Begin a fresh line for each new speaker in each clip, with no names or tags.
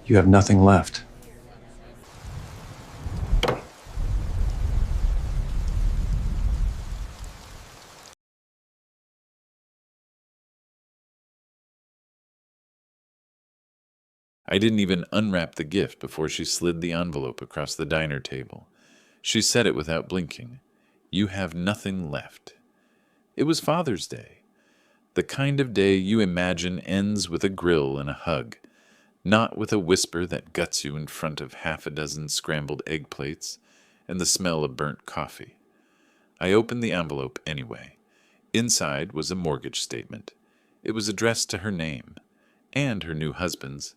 You have nothing left.
I didn't even unwrap the gift before she slid the envelope across the diner table. She said it without blinking. You have nothing left. It was Father's Day. The kind of day you imagine ends with a grill and a hug, not with a whisper that guts you in front of half a dozen scrambled egg plates and the smell of burnt coffee. I opened the envelope anyway. Inside was a mortgage statement. It was addressed to her name and her new husband's.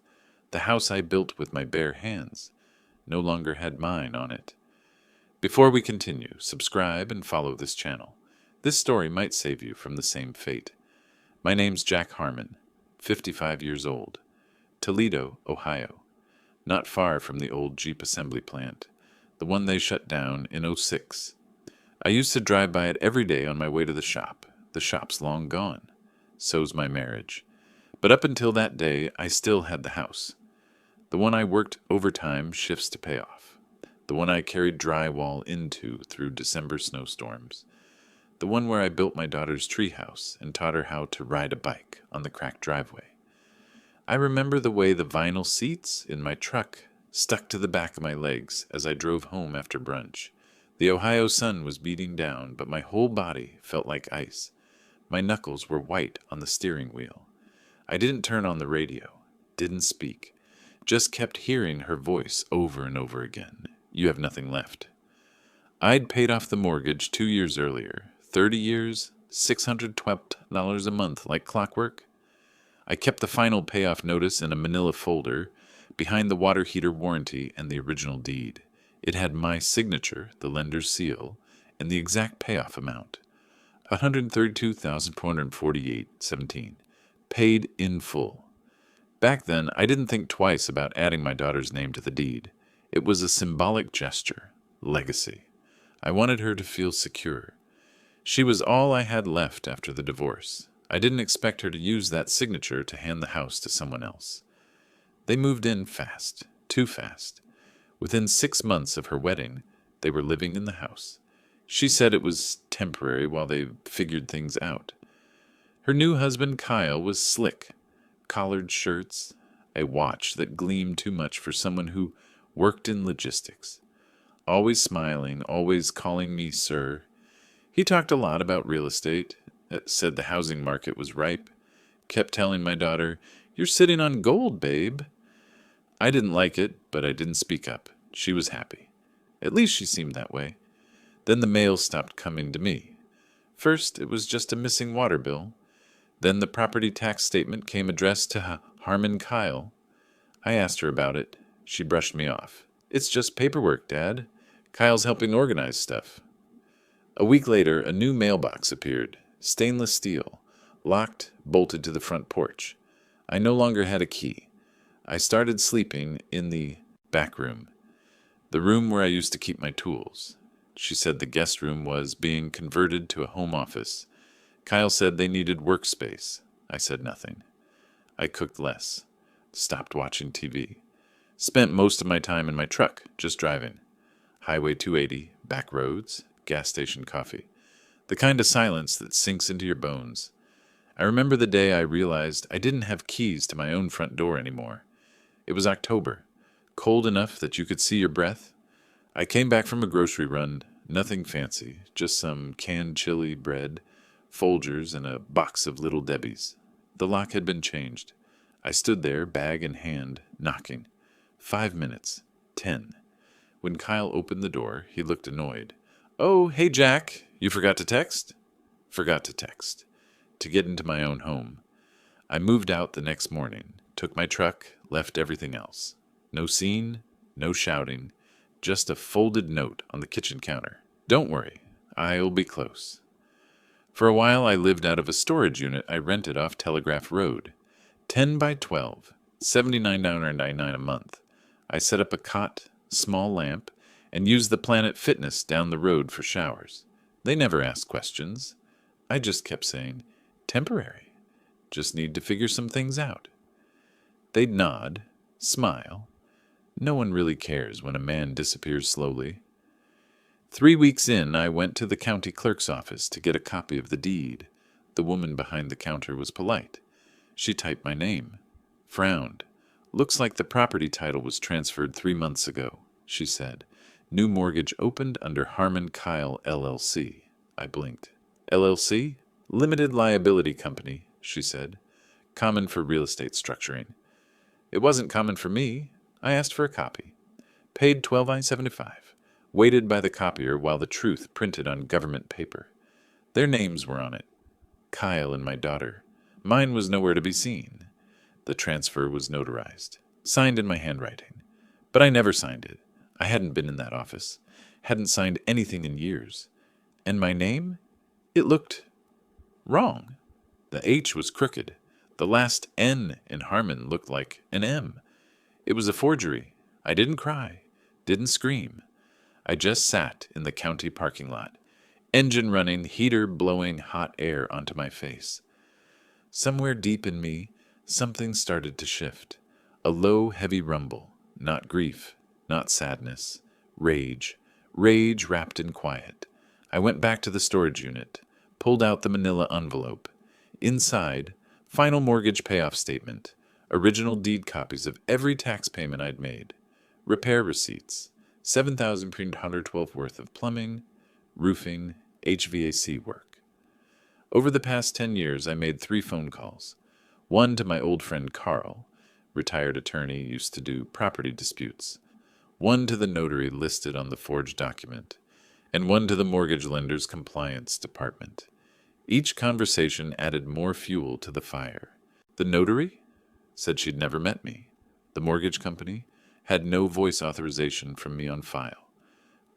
The house I built with my bare hands no longer had mine on it. Before we continue, subscribe and follow this channel. This story might save you from the same fate. My name's Jack Harmon, 55 years old, Toledo, Ohio, not far from the old Jeep assembly plant, the one they shut down in '06. I used to drive by it every day on my way to the shop. The shop's long gone. So's my marriage. But up until that day, I still had the house. The one I worked overtime shifts to pay off. The one I carried drywall into through December snowstorms. The one where I built my daughter's treehouse and taught her how to ride a bike on the cracked driveway. I remember the way the vinyl seats in my truck stuck to the back of my legs as I drove home after brunch. The Ohio sun was beating down, but my whole body felt like ice. My knuckles were white on the steering wheel. I didn't turn on the radio, didn't speak, just kept hearing her voice over and over again. You have nothing left. I'd paid off the mortgage 2 years earlier. 30 years, $612 a month, like clockwork. I kept the final payoff notice in a manila folder behind the water heater warranty and the original deed. It had my signature, the lender's seal, and the exact payoff amount. $132,448.17. Paid in full. Back then, I didn't think twice about adding my daughter's name to the deed. It was a symbolic gesture. Legacy. I wanted her to feel secure. She was all I had left after the divorce. I didn't expect her to use that signature to hand the house to someone else. They moved in fast, too fast. Within 6 months of her wedding, they were living in the house. She said it was temporary while they figured things out. Her new husband, Kyle, was slick. Collared shirts, a watch that gleamed too much for someone who worked in logistics. Always smiling, always calling me sir. He talked a lot about real estate, said the housing market was ripe, kept telling my daughter, "You're sitting on gold, babe." I didn't like it, but I didn't speak up. She was happy. At least she seemed that way. Then the mail stopped coming to me. First, it was just a missing water bill. Then the property tax statement came addressed to Harmon Kyle. I asked her about it. She brushed me off. "It's just paperwork, Dad. Kyle's helping organize stuff." A week later, a new mailbox appeared, stainless steel, locked, bolted to the front porch. I no longer had a key. I started sleeping in the back room, the room where I used to keep my tools. She said the guest room was being converted to a home office. Kyle said they needed workspace. I said nothing. I cooked less, stopped watching TV, spent most of my time in my truck, just driving. Highway 280, back roads, gas station coffee. The kind of silence that sinks into your bones. I remember the day I realized I didn't have keys to my own front door anymore. It was October, cold enough that you could see your breath. I came back from a grocery run, nothing fancy, just some canned chili bread, Folgers, and a box of Little Debbie's. The lock had been changed. I stood there, bag in hand, knocking. 5 minutes. 10. When Kyle opened the door, he looked annoyed. "Oh, hey, Jack, you forgot to text?" Forgot to text. To get into my own home. I moved out the next morning, took my truck, left everything else. No scene, no shouting, just a folded note on the kitchen counter. "Don't worry, I'll be close." For a while I lived out of a storage unit I rented off Telegraph Road. 10 by 12, $79.99 a month. I set up a cot, small lamp, and used the Planet Fitness down the road for showers. They never asked questions. I just kept saying, "Temporary. Just need to figure some things out." They'd nod, Smile. No one really cares when a man disappears slowly. 3 weeks in, I went to the county clerk's office to get a copy of the deed. The woman behind the counter was polite. She typed my name, frowned. Looks like the property title was transferred 3 months ago, she said. New mortgage opened under Harmon Kyle LLC. I blinked. LLC? Limited liability company, she said. Common for real estate structuring. It wasn't common for me. I asked for a copy. Paid $12.75. Waited by the copier while the truth printed on government paper. Their names were on it. Kyle and my daughter. Mine was nowhere to be seen. The transfer was notarized. Signed in my handwriting. But I never signed it. I hadn't been in that office. Hadn't signed anything in years. And my name? It looked wrong. The H was crooked. The last N in Harmon looked like an M. It was a forgery. I didn't cry. Didn't scream. I just sat in the county parking lot. Engine running, heater blowing hot air onto my face. Somewhere deep in me, something started to shift. A low, heavy rumble. Not grief. Not sadness. Rage. Rage wrapped in quiet. I went back to the storage unit. Pulled out the manila envelope. Inside, final mortgage payoff statement. Original deed copies of every tax payment I'd made. Repair receipts. $7,312 worth of plumbing, roofing, HVAC work. Over the past 10 years, I made 3 phone calls. One to my old friend Carl, retired attorney, used to do property disputes. One to the notary listed on the forged document. And one to the mortgage lender's compliance department. Each conversation added more fuel to the fire. The notary said she'd never met me. The mortgage company had no voice authorization from me on file.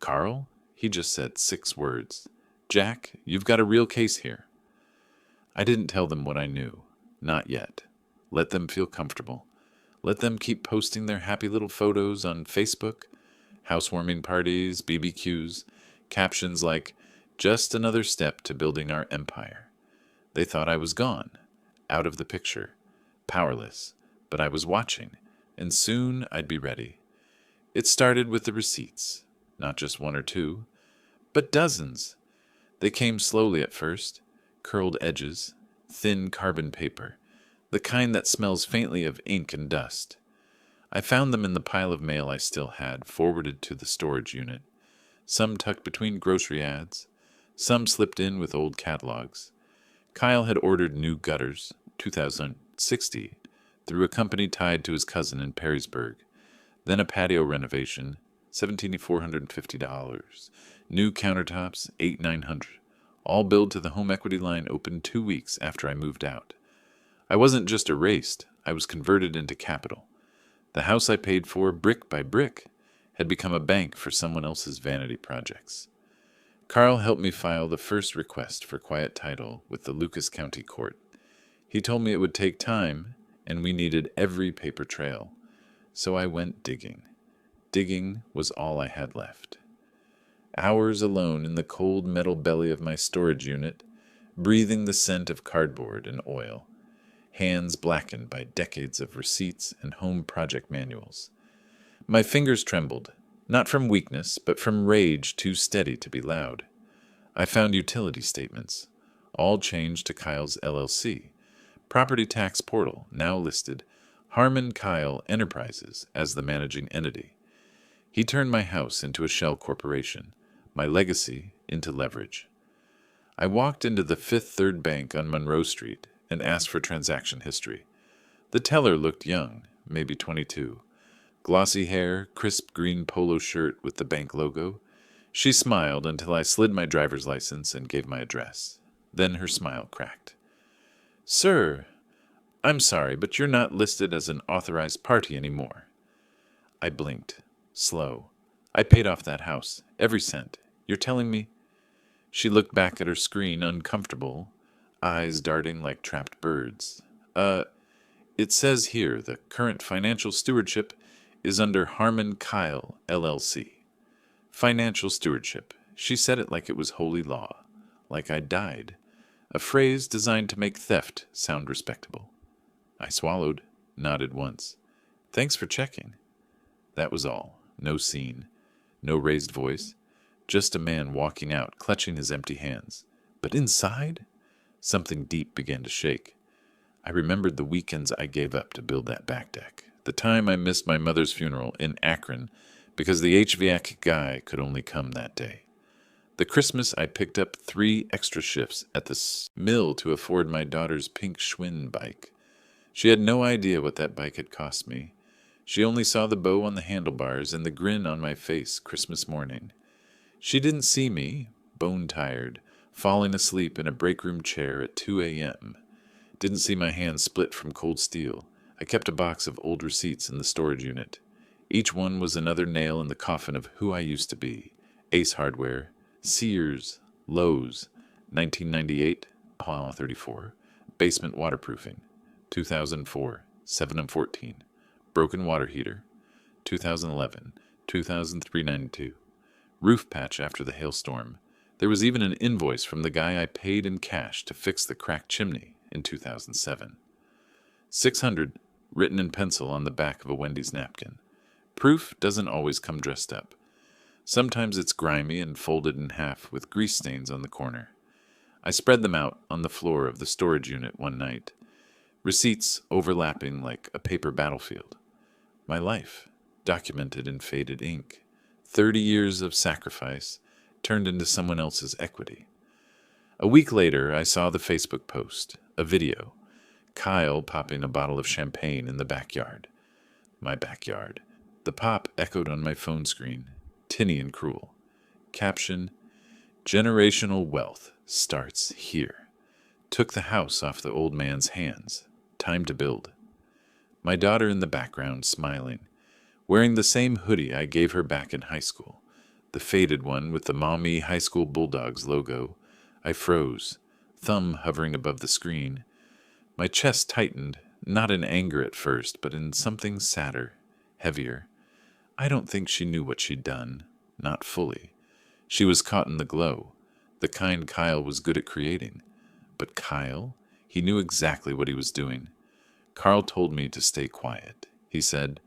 Carl, he just said 6 words. Jack, you've got a real case here. I didn't tell them what I knew. Not yet. Let them feel comfortable. Let them keep posting their happy little photos on Facebook, housewarming parties, BBQs, captions like, just another step to building our empire. They thought I was gone, out of the picture, powerless, but I was watching, and soon I'd be ready. It started with the receipts, not just 1 or 2, but dozens. They came slowly at first, curled edges, thin carbon paper, the kind that smells faintly of ink and dust. I found them in the pile of mail I still had, forwarded to the storage unit. Some tucked between grocery ads, some slipped in with old catalogs. Kyle had ordered new gutters, 2060, through a company tied to his cousin in Perrysburg. Then a patio renovation, $7,450. New countertops, $8,900. All billed to the home equity line opened 2 weeks after I moved out. I wasn't just erased, I was converted into capital. The house I paid for, brick by brick, had become a bank for someone else's vanity projects. Carl helped me file the first request for quiet title with the Lucas County Court. He told me it would take time, and we needed every paper trail. So I went digging. Digging was all I had left. Hours alone in the cold metal belly of my storage unit, breathing the scent of cardboard and oil. Hands blackened by decades of receipts and home project manuals. My fingers trembled, not from weakness, but from rage too steady to be loud. I found utility statements, all changed to Kyle's LLC, property tax portal, now listed Harmon Kyle Enterprises as the managing entity. He turned my house into a shell corporation, my legacy into leverage. I walked into the Fifth Third Bank on Monroe Street and asked for transaction history. The teller looked young, maybe 22. Glossy hair, crisp green polo shirt with the bank logo. She smiled until I slid my driver's license and gave my address. Then her smile cracked. Sir, I'm sorry, but you're not listed as an authorized party anymore. I blinked, slow. I paid off that house, every cent. You're telling me? She looked back at her screen, uncomfortable, eyes darting like trapped birds. It says here the current financial stewardship is under Harmon Kyle, LLC. Financial stewardship. She said it like it was holy law, like I'd died. A phrase designed to make theft sound respectable. I swallowed, nodded once. Thanks for checking. That was all. No scene. No raised voice. Just a man walking out, clutching his empty hands. But inside, something deep began to shake. I remembered the weekends I gave up to build that back deck. The time I missed my mother's funeral in Akron because the HVAC guy could only come that day. The Christmas I picked up 3 extra shifts at the mill to afford my daughter's pink Schwinn bike. She had no idea what that bike had cost me. She only saw the bow on the handlebars and the grin on my face Christmas morning. She didn't see me, bone-tired, falling asleep in a break-room chair at 2 a.m. Didn't see my hands split from cold steel. I kept a box of old receipts in the storage unit. Each one was another nail in the coffin of who I used to be. Ace Hardware, Sears, Lowe's, 1998, Apollo 34, basement waterproofing, 2004, 7 and 14, broken water heater, 2011, 2392, roof patch after the hailstorm. There was even an invoice from the guy I paid in cash to fix the cracked chimney in 2007. 600 written in pencil on the back of a Wendy's napkin. Proof doesn't always come dressed up. Sometimes it's grimy and folded in half with grease stains on the corner. I spread them out on the floor of the storage unit one night. Receipts overlapping like a paper battlefield. My life, documented in faded ink. 30 years of sacrifice turned into someone else's equity. A week later, I saw the Facebook post, a video. Kyle popping a bottle of champagne in the backyard. My backyard. The pop echoed on my phone screen, tinny and cruel. Caption, generational wealth starts here. Took the house off the old man's hands. Time to build. My daughter in the background, smiling, wearing the same hoodie I gave her back in high school, the faded one with the Mommy High School Bulldogs logo. I froze, thumb hovering above the screen. My chest tightened, not in anger at first, but in something sadder, heavier. I don't think she knew what she'd done, not fully. She was caught in the glow, the kind Kyle was good at creating. But Kyle, he knew exactly what he was doing. Carl told me to stay quiet. He said,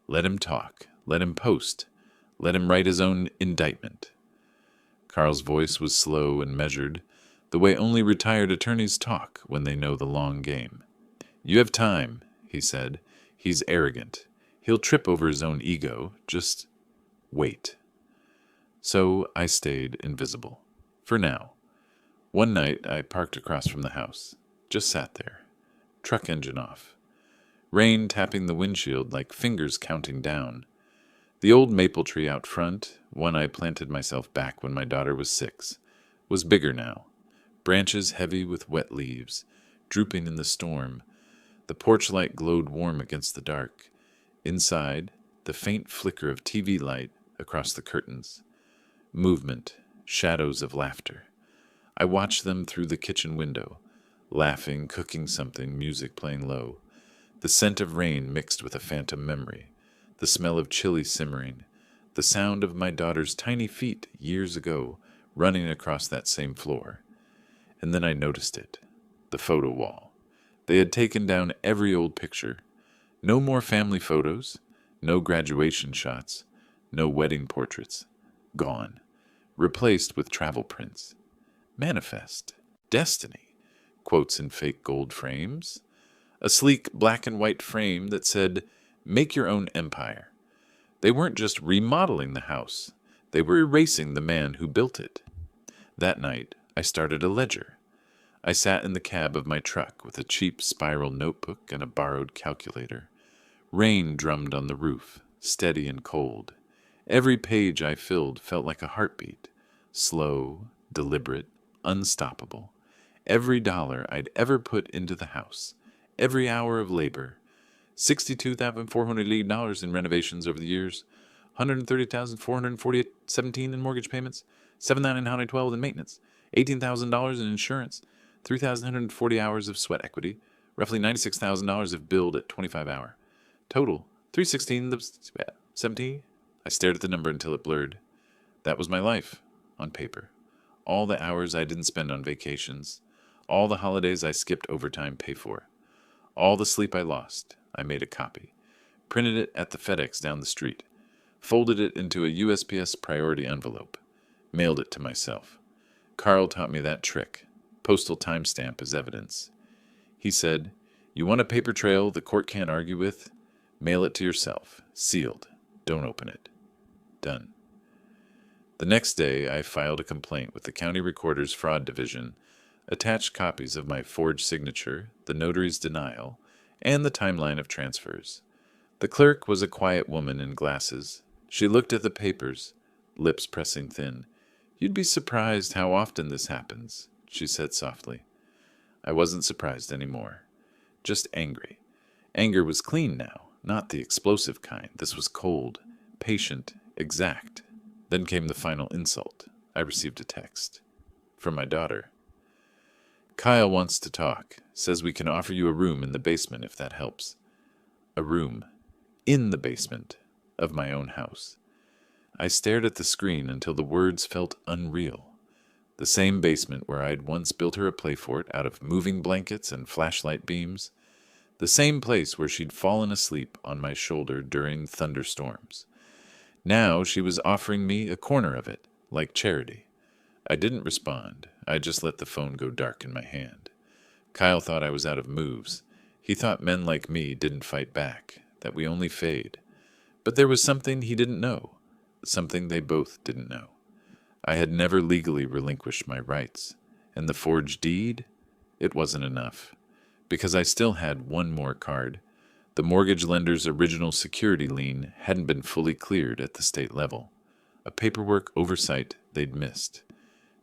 let him talk, let him post, let him write his own indictment. Carl's voice was slow and measured, the way only retired attorneys talk when they know the long game. You have time, he said. He's arrogant. He'll trip over his own ego. Just wait. So I stayed invisible. For now. One night I parked across from the house. Just sat there. Truck engine off. Rain tapping the windshield like fingers counting down. The old maple tree out front, one I planted myself back when my daughter was 6, was bigger now. Branches heavy with wet leaves, drooping in the storm. The porch light glowed warm against the dark. Inside, the faint flicker of TV light across the curtains. Movement, shadows of laughter. I watched them through the kitchen window, laughing, cooking something, music playing low. The scent of rain mixed with a phantom memory. The smell of chili simmering. The sound of my daughter's tiny feet years ago running across that same floor. And then I noticed it. The photo wall. They had taken down every old picture. No more family photos. No graduation shots. No wedding portraits. Gone. Replaced with travel prints. Manifest. Destiny. Quotes in fake gold frames. A sleek black and white frame that said, make your own empire. They weren't just remodeling the house. They were erasing the man who built it. That night, I started a ledger. I sat in the cab of my truck with a cheap spiral notebook and a borrowed calculator. Rain drummed on the roof, steady and cold. Every page I filled felt like a heartbeat. Slow, deliberate, unstoppable. Every dollar I'd ever put into the house. Every hour of labor. $62,480 in renovations over the years. $130,448.17 in mortgage payments. $7,912 in maintenance. $18,000 in insurance. 3,140 hours of sweat equity. Roughly $96,000 if billed at 25 hour. Total, $316,17. I stared at the number until it blurred. That was my life, on paper. All the hours I didn't spend on vacations. All the holidays I skipped overtime pay for. All the sleep I lost, I made a copy. printed it at the FedEx down the street, folded it into a USPS priority envelope, mailed it to myself. Carl taught me that trick. Postal timestamp as evidence. He said, "You want a paper trail the court can't argue with? Mail it to yourself. Sealed. Don't open it." Done. The next day, I filed a complaint with the County Recorder's Fraud Division, attached copies of my forged signature, the notary's denial, and the timeline of transfers. The clerk was a quiet woman in glasses. She looked at the papers, lips pressing thin. "You'd be surprised how often this happens," she said softly. I wasn't surprised anymore. Just angry. Anger was clean now, not the explosive kind. This was cold, patient, exact. Then came the final insult. I received a text. From my daughter. "Kyle wants to talk. Says we can offer you a room in the basement if that helps." A room. In the basement of my own house. I stared at the screen until the words felt unreal. The same basement where I'd once built her a play fort out of moving blankets and flashlight beams. The same place where she'd fallen asleep on my shoulder during thunderstorms. Now she was offering me a corner of it, like charity. I didn't respond. I just let the phone go dark in my hand. Kyle thought I was out of moves. He thought men like me didn't fight back, that we only fade. But there was something he didn't know, something they both didn't know. I had never legally relinquished my rights, and the forged deed? It wasn't enough, because I still had one more card. The mortgage lender's original security lien hadn't been fully cleared at the state level, a paperwork oversight they'd missed,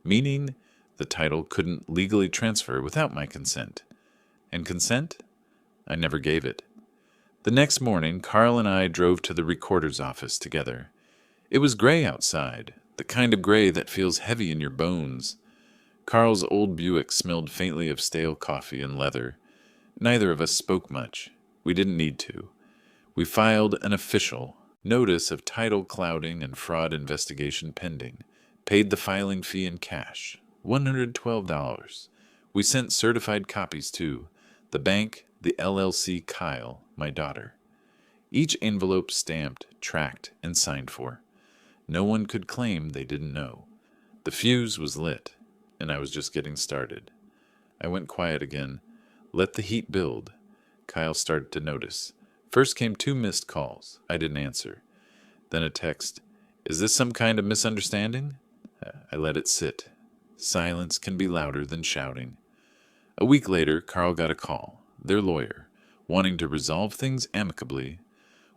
meaning the title couldn't legally transfer without my consent. And consent? I never gave it. The next morning, Carl and I drove to the recorder's office together. It was gray outside, the kind of gray that feels heavy in your bones. Carl's old Buick smelled faintly of stale coffee and leather. Neither of us spoke much. We didn't need to. We filed an official notice of title clouding and fraud investigation pending, paid the filing fee in cash, $112. We sent certified copies to the bank, the LLC Kyle, my daughter. Each envelope stamped, tracked, and signed for. No one could claim they didn't know. The fuse was lit, and I was just getting started. I went quiet again. Let the heat build. Kyle started to notice. First came 2 missed calls. I didn't answer. Then a text. "Is this some kind of misunderstanding?" I let it sit. Silence can be louder than shouting. A week later, Carl got a call. Their lawyer, wanting to resolve things amicably,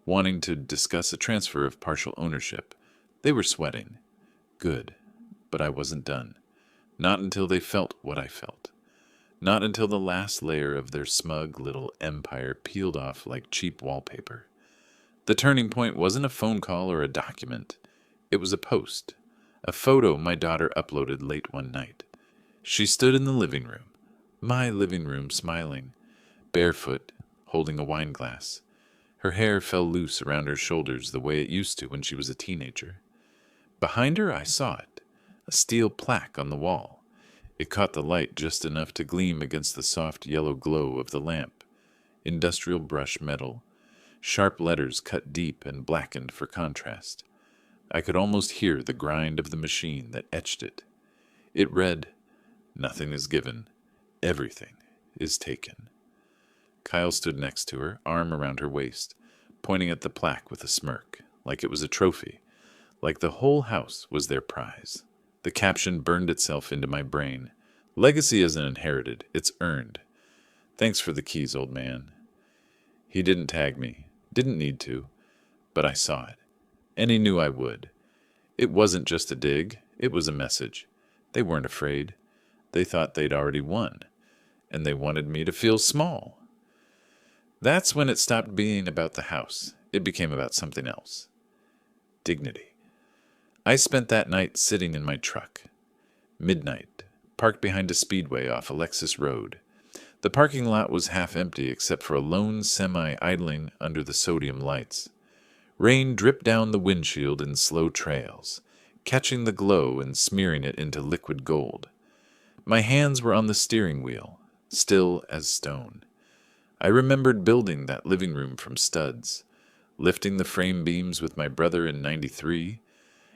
wanting to discuss a transfer of partial ownership. They were sweating. Good. But I wasn't done. Not until they felt what I felt. Not until the last layer of their smug little empire peeled off like cheap wallpaper. The turning point wasn't a phone call or a document. It was a post. A photo my daughter uploaded late one night. She stood in the living room, my living room, smiling, barefoot, holding a wine glass. Her hair fell loose around her shoulders the way it used to when she was a teenager. Behind her, I saw it, a steel plaque on the wall. It caught the light just enough to gleam against the soft yellow glow of the lamp. Industrial brush metal, sharp letters cut deep and blackened for contrast. I could almost hear the grind of the machine that etched it. It read, "Nothing is given. Everything is taken." Kyle stood next to her, arm around her waist, pointing at the plaque with a smirk, like it was a trophy, like the whole house was their prize. The caption burned itself into my brain. Legacy isn't inherited, it's earned. Thanks for the keys, old man. He didn't tag me, didn't need to, but I saw it, and he knew I would. It wasn't just a dig, it was a message. They weren't afraid. They thought they'd already won, and they wanted me to feel small. That's when it stopped being about the house. It became about something else. Dignity. I spent that night sitting in my truck. Midnight, parked behind a speedway off Alexis Road. The parking lot was half empty except for a lone semi idling under the sodium lights. Rain dripped down the windshield in slow trails, catching the glow and smearing it into liquid gold. My hands were on the steering wheel, still as stone. I remembered building that living room from studs, lifting the frame beams with my brother in '93,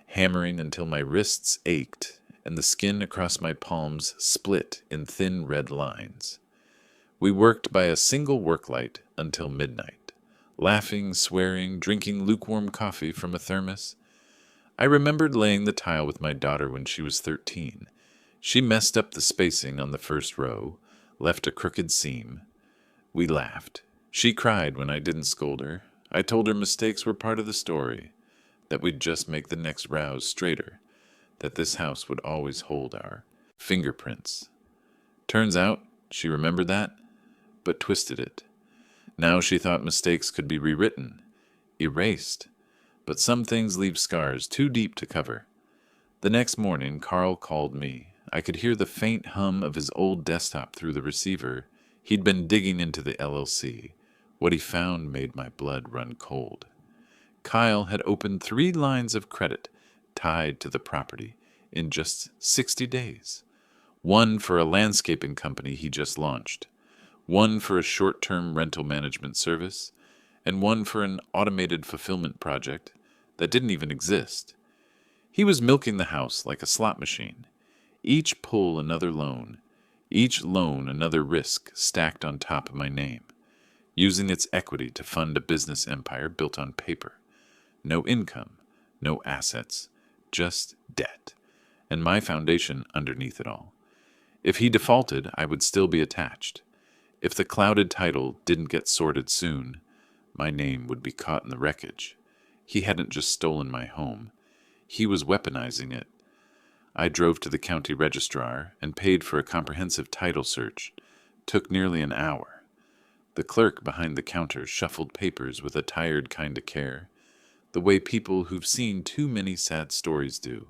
hammering until my wrists ached and the skin across my palms split in thin red lines. We worked by a single work light until midnight, laughing, swearing, drinking lukewarm coffee from a thermos. I remembered laying the tile with my daughter when she was 13. She messed up the spacing on the first row, left a crooked seam. We laughed. She cried when I didn't scold her. I told her mistakes were part of the story, that we'd just make the next rows straighter, that this house would always hold our fingerprints. Turns out she remembered that, but twisted it. Now she thought mistakes could be rewritten, erased, but some things leave scars too deep to cover. The next morning, Carl called me. I could hear the faint hum of his old desktop through the receiver. He'd been digging into the LLC. What he found made my blood run cold. Kyle had opened 3 lines of credit tied to the property in just 60 days. One for a landscaping company he just launched, one for a short-term rental management service, and one for an automated fulfillment project that didn't even exist. He was milking the house like a slot machine. Each pull another loan, each loan another risk stacked on top of my name, using its equity to fund a business empire built on paper. No income, no assets, just debt, and my foundation underneath it all. If he defaulted, I would still be attached. If the clouded title didn't get sorted soon, my name would be caught in the wreckage. He hadn't just stolen my home. He was weaponizing it. I drove to the county registrar and paid for a comprehensive title search. Took nearly an hour. The clerk behind the counter shuffled papers with a tired kind of care, the way people who've seen too many sad stories do.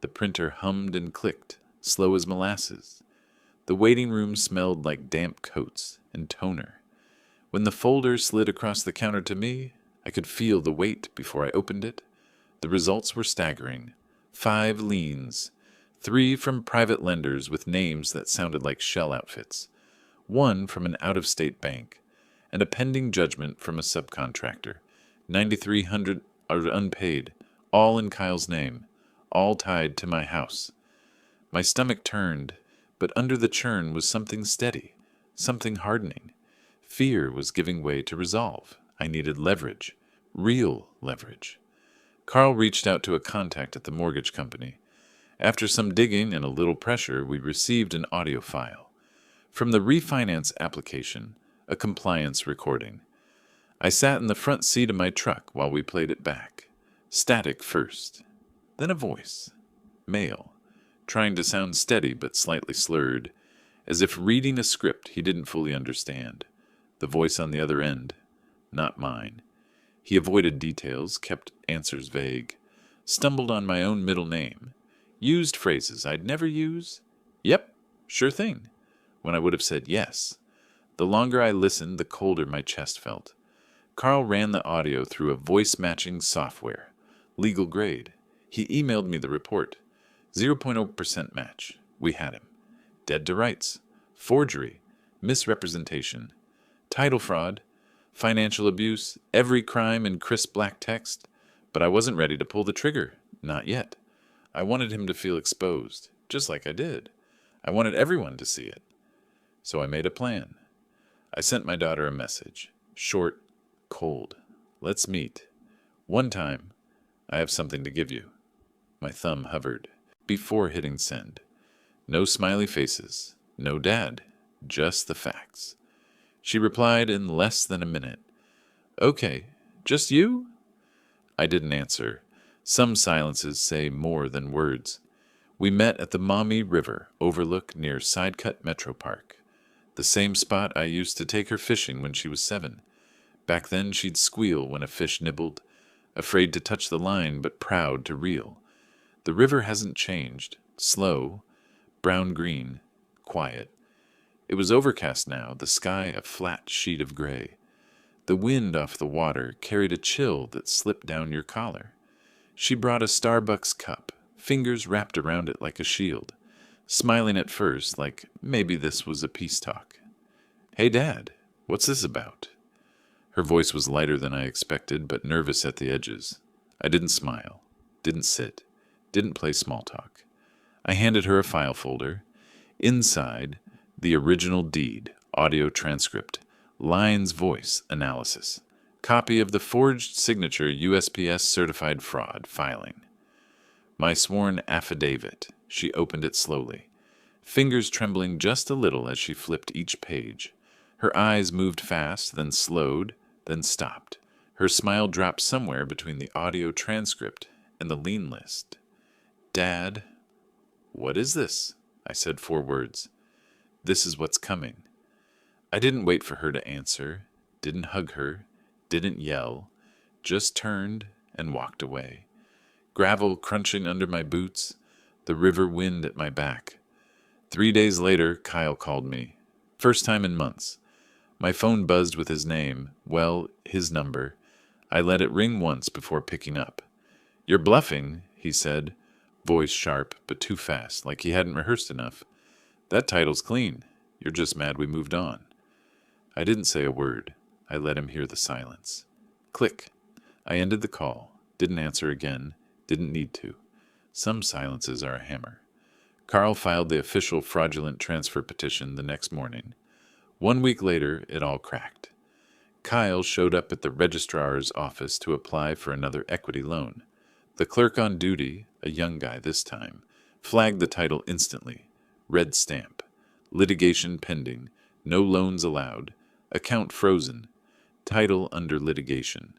The printer hummed and clicked, slow as molasses. The waiting room smelled like damp coats and toner. When the folder slid across the counter to me, I could feel the weight before I opened it. The results were staggering. 5 liens, 3 from private lenders with names that sounded like shell outfits, 1 from an out-of-state bank, and a pending judgment from a subcontractor. $9,300 are unpaid, all in Kyle's name, all tied to my house. My stomach turned, but under the churn was something steady, something hardening. Fear was giving way to resolve. I needed leverage, real leverage. Carl reached out to a contact at the mortgage company. After some digging and a little pressure, we received an audio file. From the refinance application, a compliance recording. I sat in the front seat of my truck while we played it back. Static first, then a voice. Male, trying to sound steady but slightly slurred, as if reading a script he didn't fully understand. The voice on the other end, not mine. He avoided details, kept answers vague, stumbled on my own middle name, used phrases I'd never use. Yep, sure thing, when I would have said yes. The longer I listened, the colder my chest felt. Carl ran the audio through a voice-matching software. Legal grade. He emailed me the report. 0.0% match. We had him. Dead to rights. Forgery. Misrepresentation. Title fraud. Financial abuse. Every crime in crisp black text. But I wasn't ready to pull the trigger. Not yet. I wanted him to feel exposed, just like I did. I wanted everyone to see it. So I made a plan. I sent my daughter a message. Short, cold. Let's meet. One time, I have something to give you. My thumb hovered before hitting send. No smiley faces. No dad. Just the facts. She replied in less than a minute. Okay, just you? I didn't answer. Some silences say more than words. We met at the Maumee River overlook near Sidecut Metro Park, the same spot I used to take her fishing when she was 7. Back then she'd squeal when a fish nibbled, afraid to touch the line but proud to reel. The river hasn't changed. Slow, brown-green, quiet. It was overcast now, the sky a flat sheet of gray. The wind off the water carried a chill that slipped down your collar. She brought a Starbucks cup, fingers wrapped around it like a shield, smiling at first like maybe this was a peace talk. Hey, Dad, what's this about? Her voice was lighter than I expected, but nervous at the edges. I didn't smile, didn't sit, didn't play small talk. I handed her a file folder. Inside, the original deed, audio transcript, Line's voice analysis, copy of the forged signature USPS certified fraud filing. My sworn affidavit. She opened it slowly, fingers trembling just a little as she flipped each page. Her eyes moved fast, then slowed, then stopped. Her smile dropped somewhere between the audio transcript and the lien list. Dad, what is this? I said 4 words. This is what's coming. I didn't wait for her to answer, didn't hug her, didn't yell, just turned and walked away. Gravel crunching under my boots, the river wind at my back. 3 days later, Kyle called me. First time in months. My phone buzzed with his name, well, his number. I let it ring once before picking up. You're bluffing, he said, voice sharp but too fast, like he hadn't rehearsed enough. That title's clean. You're just mad we moved on. I didn't say a word. I let him hear the silence. Click. I ended the call. Didn't answer again. Didn't need to. Some silences are a hammer. Carl filed the official fraudulent transfer petition the next morning. 1 week later, it all cracked. Kyle showed up at the registrar's office to apply for another equity loan. The clerk on duty, a young guy this time, flagged the title instantly. Red stamp. Litigation pending. No loans allowed. Account frozen. Title under litigation.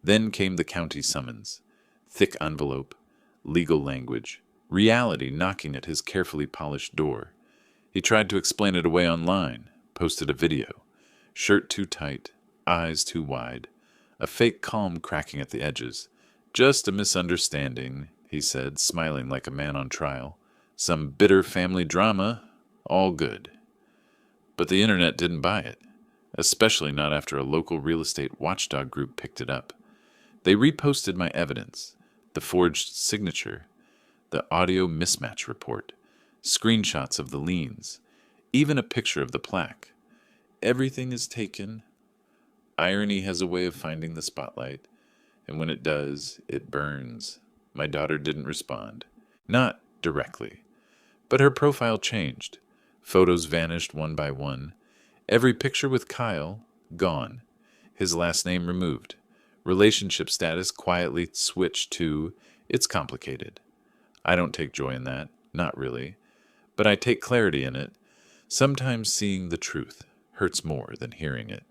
Then came the county summons. Thick envelope. Legal language. Reality knocking at his carefully polished door. He tried to explain it away online. Posted a video. Shirt too tight. Eyes too wide. A fake calm cracking at the edges. Just a misunderstanding, he said, smiling like a man on trial. Some bitter family drama. All good. But the internet didn't buy it. Especially not after a local real estate watchdog group picked it up. They reposted my evidence, the forged signature, the audio mismatch report, screenshots of the liens, even a picture of the plaque. Everything is taken. Irony has a way of finding the spotlight, and when it does, it burns. My daughter didn't respond. Not directly, but her profile changed. Photos vanished one by one. Every picture with Kyle, gone. His last name removed. Relationship status quietly switched to, it's complicated. I don't take joy in that, not really. But I take clarity in it. Sometimes seeing the truth hurts more than hearing it.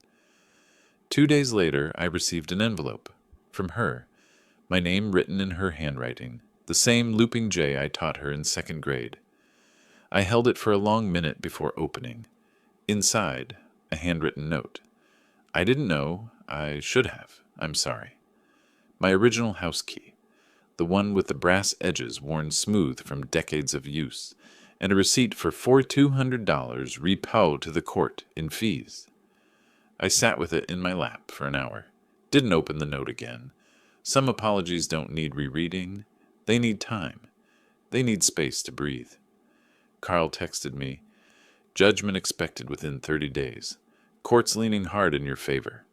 2 days later, I received an envelope. From her. My name written in her handwriting. The same looping J I taught her in 2nd grade. I held it for a long minute before opening. Inside, a handwritten note. I didn't know. I should have. I'm sorry. My original house key. The one with the brass edges worn smooth from decades of use, and a receipt for $4,200 repaid to the court in fees. I sat with it in my lap for an hour. Didn't open the note again. Some apologies don't need rereading. They need time. They need space to breathe. Carl texted me, judgment expected within 30 days. Court's leaning hard in your favor.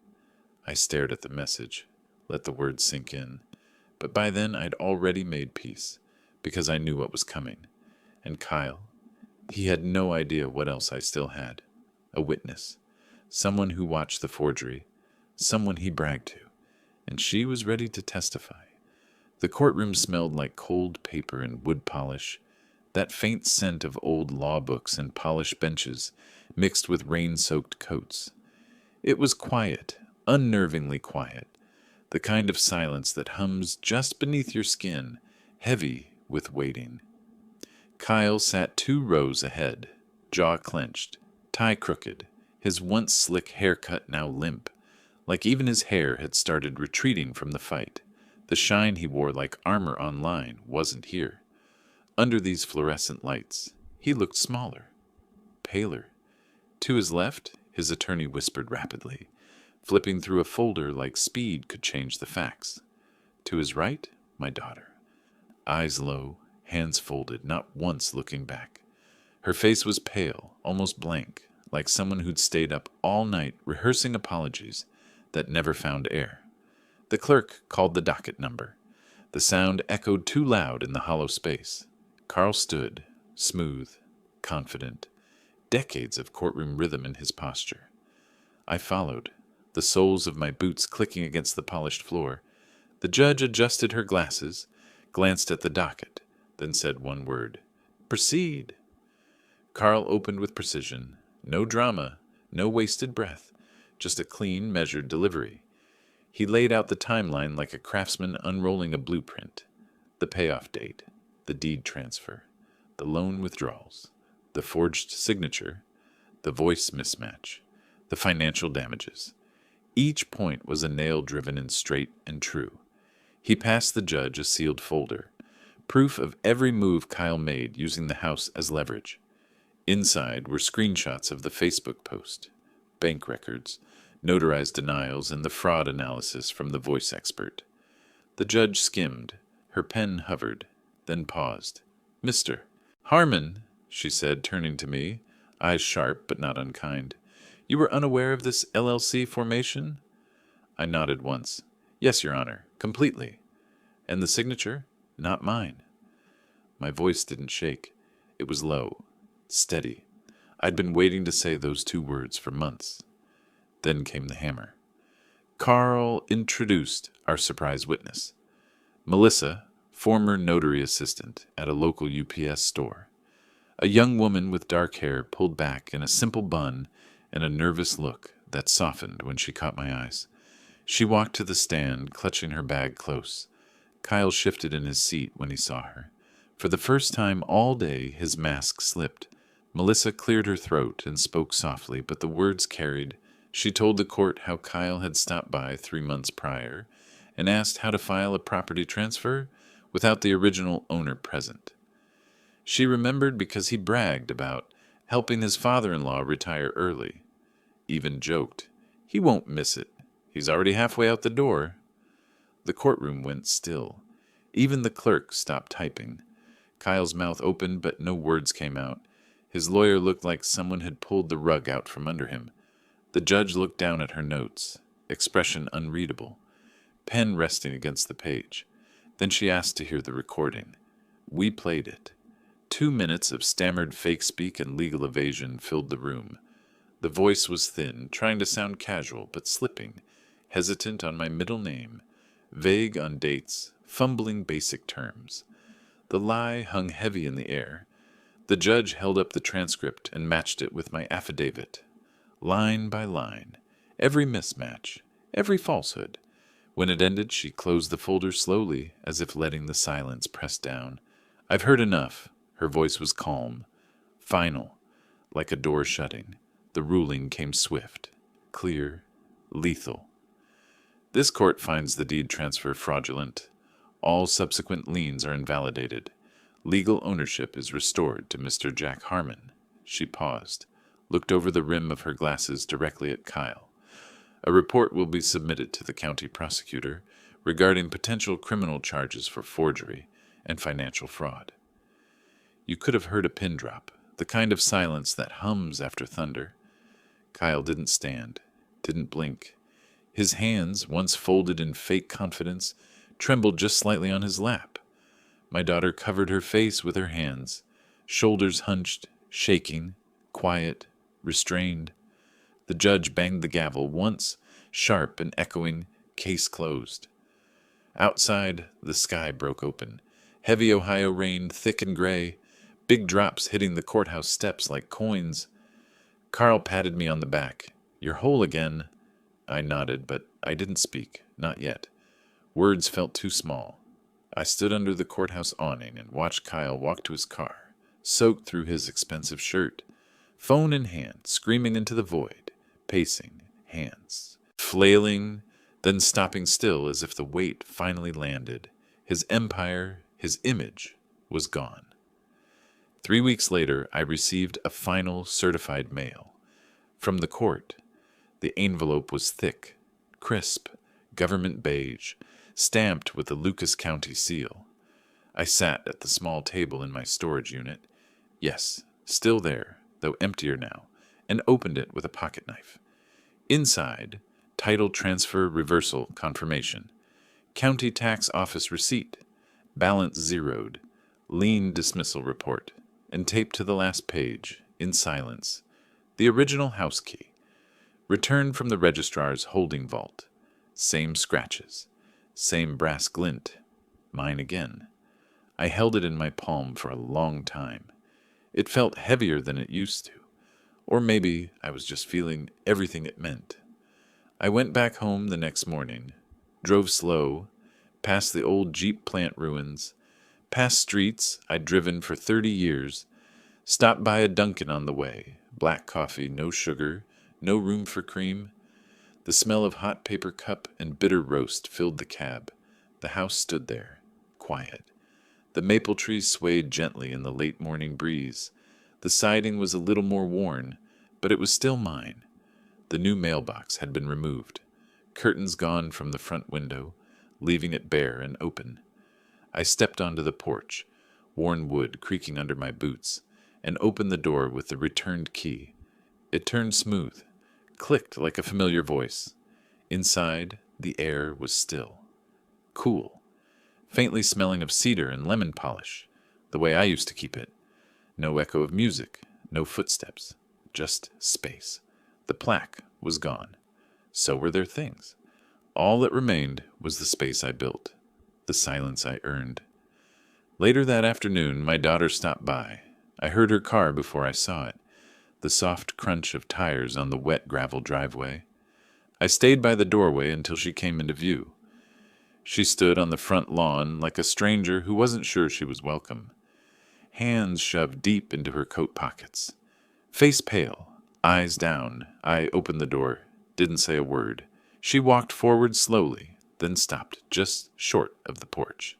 I stared at the message, let the words sink in. But by then I'd already made peace, because I knew what was coming. And Kyle, he had no idea what else I still had. A witness. Someone who watched the forgery. Someone he bragged to. And she was ready to testify. The courtroom smelled like cold paper and wood polish. That faint scent of old law books and polished benches mixed with rain-soaked coats. It was quiet, unnervingly quiet, the kind of silence that hums just beneath your skin, heavy with waiting. Kyle sat 2 rows ahead, jaw clenched, tie crooked, his once slick haircut now limp, like even his hair had started retreating from the fight. The shine he wore like armor online wasn't here. Under these fluorescent lights, he looked smaller, paler. To his left, his attorney whispered rapidly, flipping through a folder like speed could change the facts. To his right, my daughter. Eyes low, hands folded, not once looking back. Her face was pale, almost blank, like someone who'd stayed up all night rehearsing apologies, that never found air. The clerk called the docket number. The sound echoed too loud in the hollow space. Carl stood, smooth, confident, decades of courtroom rhythm in his posture. I followed, the soles of my boots clicking against the polished floor. The judge adjusted her glasses, glanced at the docket, then said one word, "Proceed." Carl opened with precision. No drama, no wasted breath, just a clean, measured delivery. He laid out the timeline like a craftsman unrolling a blueprint. The payoff date, the deed transfer, the loan withdrawals, the forged signature, the voice mismatch, the financial damages. Each point was a nail driven in straight and true. He passed the judge a sealed folder, proof of every move Kyle made using the house as leverage. Inside were screenshots of the Facebook post, bank records, notarized denials, and the fraud analysis from the voice expert. The judge skimmed. Her pen hovered, then paused. "Mr. Harmon," she said, turning to me, eyes sharp but not unkind. "You were unaware of this LLC formation?" I nodded once. "Yes, Your Honor, completely." "And the signature? Not mine." My voice didn't shake. It was low, steady. I'd been waiting to say those two words for months. Then came the hammer. Carl introduced our surprise witness. Melissa, former notary assistant at a local UPS store. A young woman with dark hair pulled back in a simple bun and a nervous look that softened when she caught my eyes. She walked to the stand, clutching her bag close. Kyle shifted in his seat when he saw her. For the first time all day, his mask slipped. Melissa cleared her throat and spoke softly, but the words carried. She told the court how Kyle had stopped by 3 months prior and asked how to file a property transfer without the original owner present. She remembered because he bragged about helping his father-in-law retire early. Even joked, "He won't miss it. He's already halfway out the door." The courtroom went still. Even the clerk stopped typing. Kyle's mouth opened, but no words came out. His lawyer looked like someone had pulled the rug out from under him. The judge looked down at her notes, expression unreadable, pen resting against the page. Then she asked to hear the recording. We played it. 2 minutes of stammered fake speak and legal evasion filled the room. The voice was thin, trying to sound casual, but slipping, hesitant on my middle name, vague on dates, fumbling basic terms. The lie hung heavy in the air. The judge held up the transcript and matched it with my affidavit, line by line, every mismatch, every falsehood. When it ended, she closed the folder slowly, as if letting the silence press down. "I've heard enough." Her voice was calm, final, like a door shutting. The ruling came swift, clear, lethal. This court finds the deed transfer fraudulent. All subsequent liens are invalidated. Legal ownership is restored to Mr. Jack Harmon. She paused, looked over the rim of her glasses directly at Kyle. A report will be submitted to the county prosecutor regarding potential criminal charges for forgery and financial fraud. You could have heard a pin drop, the kind of silence that hums after thunder. Kyle didn't stand, didn't blink. His hands, once folded in fake confidence, trembled just slightly on his lap. My daughter covered her face with her hands, shoulders hunched, shaking, quiet, restrained. The judge banged the gavel once, sharp and echoing, case closed. Outside, the sky broke open. Heavy Ohio rain, thick and gray, big drops hitting the courthouse steps like coins. Carl patted me on the back. "You're whole again." I nodded, but I didn't speak, not yet. Words felt too small. I stood under the courthouse awning and watched Kyle walk to his car, soaked through his expensive shirt, phone in hand, screaming into the void, pacing, hands, flailing, then stopping still as if the weight finally landed. His empire, his image, was gone. 3 weeks later, I received a final certified mail. From the court. The envelope was thick, crisp, government beige, stamped with the Lucas County seal. I sat at the small table in my storage unit. Yes, still there, though emptier now, and opened it with a pocket knife. Inside, title transfer reversal confirmation, county tax office receipt, balance zeroed, lien dismissal report, and taped to the last page, in silence, the original house key, returned from the registrar's holding vault. Same scratches, same brass glint, mine again. I held it in my palm for a long time. It felt heavier than it used to, or maybe I was just feeling everything it meant. I went back home the next morning, drove slow, past the old Jeep plant ruins, past streets I'd driven for 30 years, stopped by a Dunkin' on the way, black coffee, no sugar, no room for cream. The smell of hot paper cup and bitter roast filled the cab. The house stood there, quiet. The maple trees swayed gently in the late morning breeze. The siding was a little more worn, but it was still mine. The new mailbox had been removed, curtains gone from the front window, leaving it bare and open. I stepped onto the porch, worn wood creaking under my boots, and opened the door with the returned key. It turned smooth, clicked like a familiar voice. Inside, the air was still, cool, faintly smelling of cedar and lemon polish, the way I used to keep it. No echo of music, no footsteps, just space. The plaque was gone. So were their things. All that remained was the space I built, the silence I earned. Later that afternoon, my daughter stopped by. I heard her car before I saw it, the soft crunch of tires on the wet gravel driveway. I stayed by the doorway until she came into view. She stood on the front lawn like a stranger who wasn't sure she was welcome, hands shoved deep into her coat pockets. Face pale, eyes down, I opened the door, didn't say a word. She walked forward slowly, then stopped just short of the porch.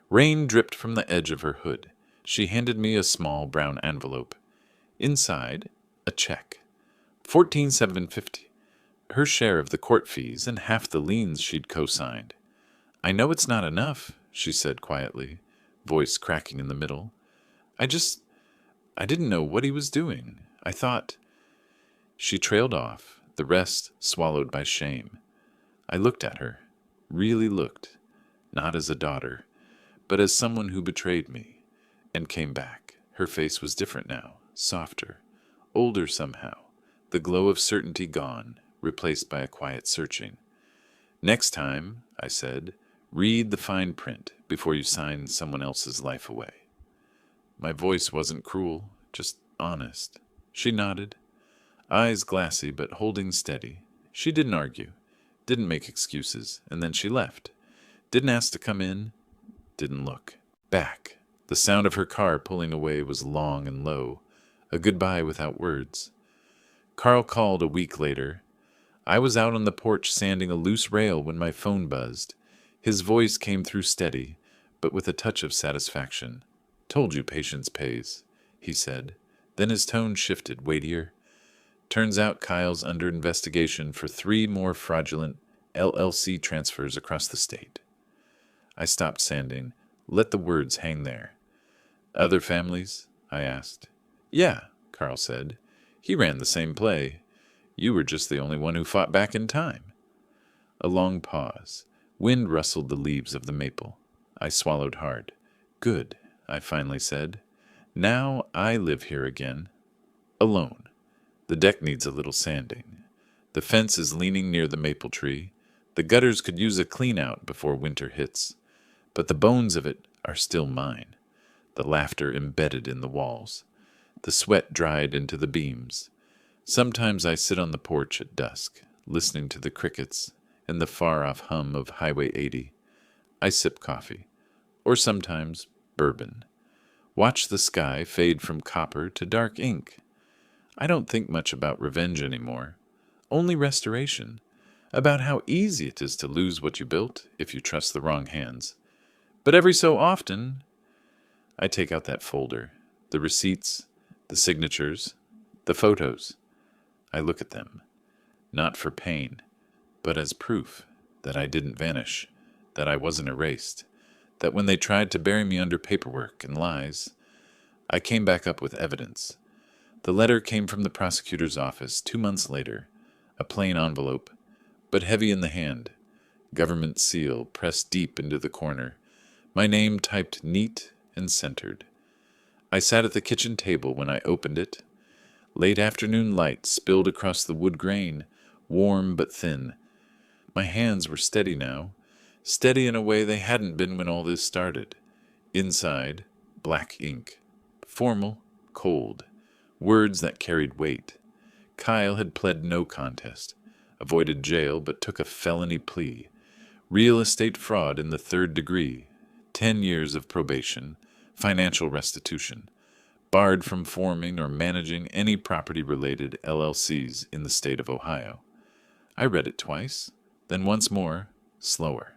Rain dripped from the edge of her hood. She handed me a small brown envelope. Inside, a check. $14,750. Her share of the court fees and half the liens she'd co-signed. I know it's not enough, she said quietly, voice cracking in the middle. I didn't know what he was doing. I thought... She trailed off, the rest swallowed by shame. I looked at her, really looked, not as a daughter, but as someone who betrayed me, and came back. Her face was different now, softer, older somehow, the glow of certainty gone, replaced by a quiet searching. Next time, I said, read the fine print before you sign someone else's life away. My voice wasn't cruel, just honest. She nodded, eyes glassy but holding steady. She didn't argue, didn't make excuses, and then she left. Didn't ask to come in, didn't look. Back. The sound of her car pulling away was long and low, a goodbye without words. Carl called a week later. I was out on the porch sanding a loose rail when my phone buzzed. His voice came through steady, but with a touch of satisfaction. Told you patience pays, he said. Then his tone shifted, weightier. Turns out Kyle's under investigation for 3 more fraudulent LLC transfers across the state. I stopped sanding, let the words hang there. Other families? I asked. Yeah, Carl said. He ran the same play. You were just the only one who fought back in time. A long pause. Wind rustled the leaves of the maple. I swallowed hard. Good, I finally said. Now I live here again. Alone. The deck needs a little sanding. The fence is leaning near the maple tree. The gutters could use a clean-out before winter hits. But the bones of it are still mine. The laughter embedded in the walls. The sweat dried into the beams. Sometimes I sit on the porch at dusk, listening to the crickets and the far-off hum of Highway 80. I sip coffee, or sometimes bourbon. Watch the sky fade from copper to dark ink. I don't think much about revenge anymore, only restoration, about how easy it is to lose what you built if you trust the wrong hands. But every so often, I take out that folder, the receipts, the signatures, the photos. I look at them, not for pain, but as proof that I didn't vanish, that I wasn't erased, that when they tried to bury me under paperwork and lies, I came back up with evidence. The letter came from the prosecutor's office 2 months later, a plain envelope, but heavy in the hand. Government seal pressed deep into the corner. My name typed neat and centered. I sat at the kitchen table when I opened it. Late afternoon light spilled across the wood grain, warm but thin. My hands were steady now, steady in a way they hadn't been when all this started. Inside, black ink. Formal, cold. Words that carried weight. Kyle had pled no contest, avoided jail but took a felony plea. Real estate fraud in the 3rd degree. 10 years of probation. Financial restitution. Barred from forming or managing any property-related LLCs in the state of Ohio. I read it twice, then once more, slower.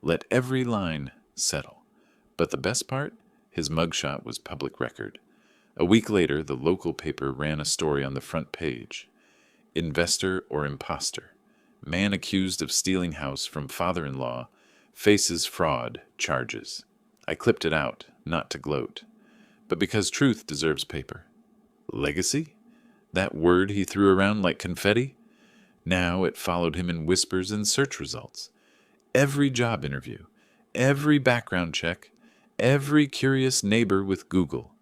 Let every line settle. But the best part? His mugshot was public record. A week later, the local paper ran a story on the front page. Investor or imposter. Man accused of stealing house from father-in-law faces fraud charges. I clipped it out, not to gloat, but because truth deserves paper. Legacy? That word he threw around like confetti? Now it followed him in whispers and search results. Every job interview, every background check, every curious neighbor with Google.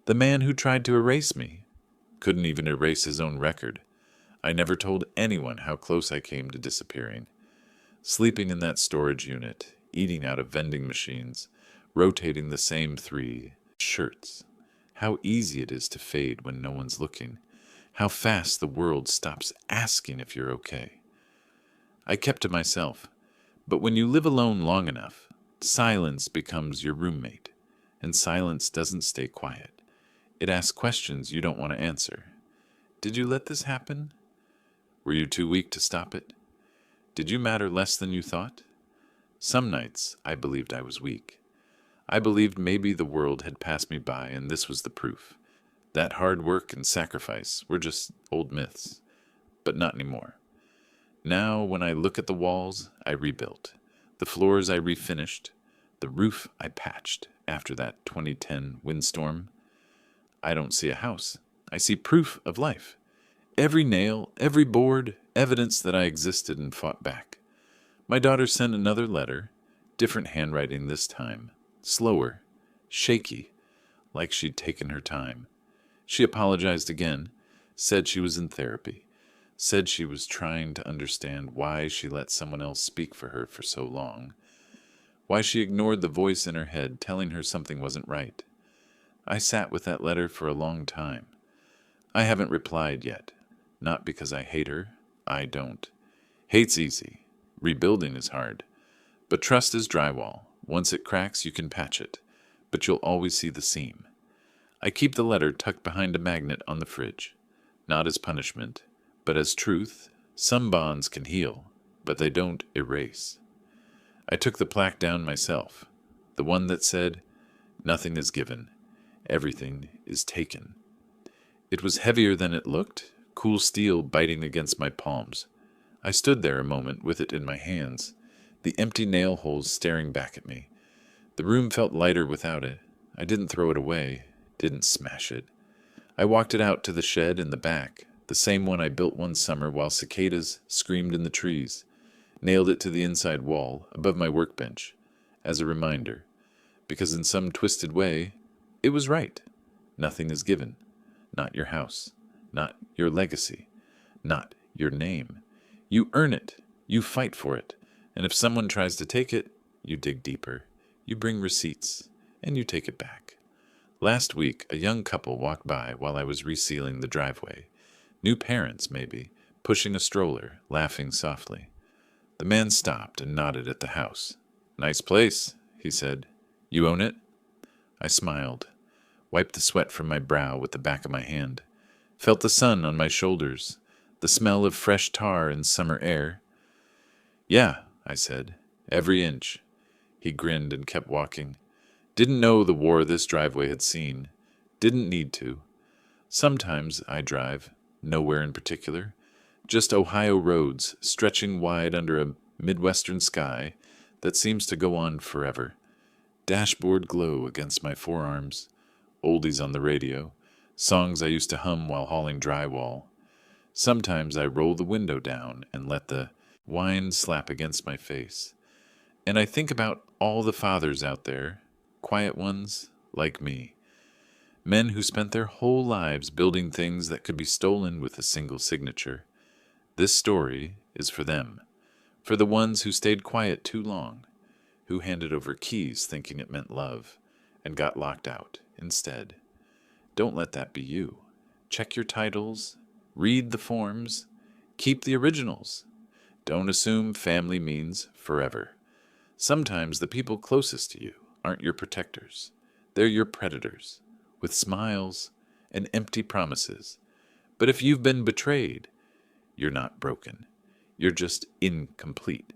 The man who tried to erase me couldn't even erase his own record. I never told anyone how close I came to disappearing. Sleeping in that storage unit, eating out of vending machines, rotating the same 3 shirts. How easy it is to fade when no one's looking. How fast the world stops asking if you're okay. I kept to myself, but when you live alone long enough, silence becomes your roommate, and silence doesn't stay quiet. It asks questions you don't want to answer. Did you let this happen? Were you too weak to stop it? Did you matter less than you thought? Some nights I believed I was weak. I believed maybe the world had passed me by and this was the proof. That hard work and sacrifice were just old myths, but not anymore. Now when I look at the walls, I rebuilt. The floors I refinished. The roof I patched after that 2010 windstorm. I don't see a house. I see proof of life. Every nail, every board, evidence that I existed and fought back. My daughter sent another letter, different handwriting this time, slower, shaky, like she'd taken her time. She apologized again, said she was in therapy, said she was trying to understand why she let someone else speak for her for so long, why she ignored the voice in her head telling her something wasn't right. I sat with that letter for a long time. I haven't replied yet, not because I hate her. I don't. Hate's easy. Rebuilding is hard. But trust is drywall. Once it cracks, you can patch it, but you'll always see the seam. I keep the letter tucked behind a magnet on the fridge, not as punishment, but as truth. Some bonds can heal, but they don't erase. I took the plaque down myself, the one that said, "Nothing is given, everything is taken." It was heavier than it looked, cool steel biting against my palms. I stood there a moment with it in my hands, the empty nail holes staring back at me. The room felt lighter without it. I didn't throw it away, didn't smash it. I walked it out to the shed in the back, the same one I built one summer while cicadas screamed in the trees. Nailed it to the inside wall, above my workbench, as a reminder, because in some twisted way, it was right. Nothing is given. Not your house. Not your legacy. Not your name. You earn it. You fight for it. And if someone tries to take it, you dig deeper. You bring receipts. And you take it back. Last week, a young couple walked by while I was resealing the driveway. New parents, maybe, pushing a stroller, laughing softly. The man stopped and nodded at the house. "Nice place," he said. "You own it?" I smiled, wiped the sweat from my brow with the back of my hand, felt the sun on my shoulders, the smell of fresh tar and summer air. "Yeah," I said, "every inch." He grinned and kept walking. Didn't know the war this driveway had seen. Didn't need to. Sometimes I drive, nowhere in particular, just Ohio roads stretching wide under a Midwestern sky that seems to go on forever. Dashboard glow against my forearms, oldies on the radio, songs I used to hum while hauling drywall. Sometimes I roll the window down and let the Wine slap against my face. And I think about all the fathers out there, quiet ones like me, men who spent their whole lives building things that could be stolen with a single signature. This story is for them, for the ones who stayed quiet too long, who handed over keys thinking it meant love, and got locked out instead. Don't let that be you. Check your titles, read the forms, keep the originals. Don't assume family means forever. Sometimes the people closest to you aren't your protectors. They're your predators, with smiles and empty promises. But if you've been betrayed, you're not broken. You're just incomplete.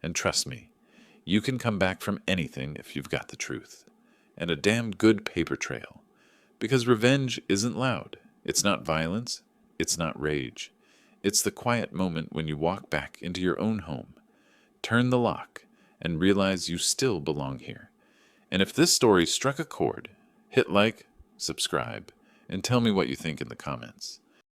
And trust me, you can come back from anything if you've got the truth. And a damn good paper trail. Because revenge isn't loud. It's not violence. It's not rage. It's the quiet moment when you walk back into your own home, turn the lock, and realize you still belong here. And if this story struck a chord, hit like, subscribe, and tell me what you think in the comments.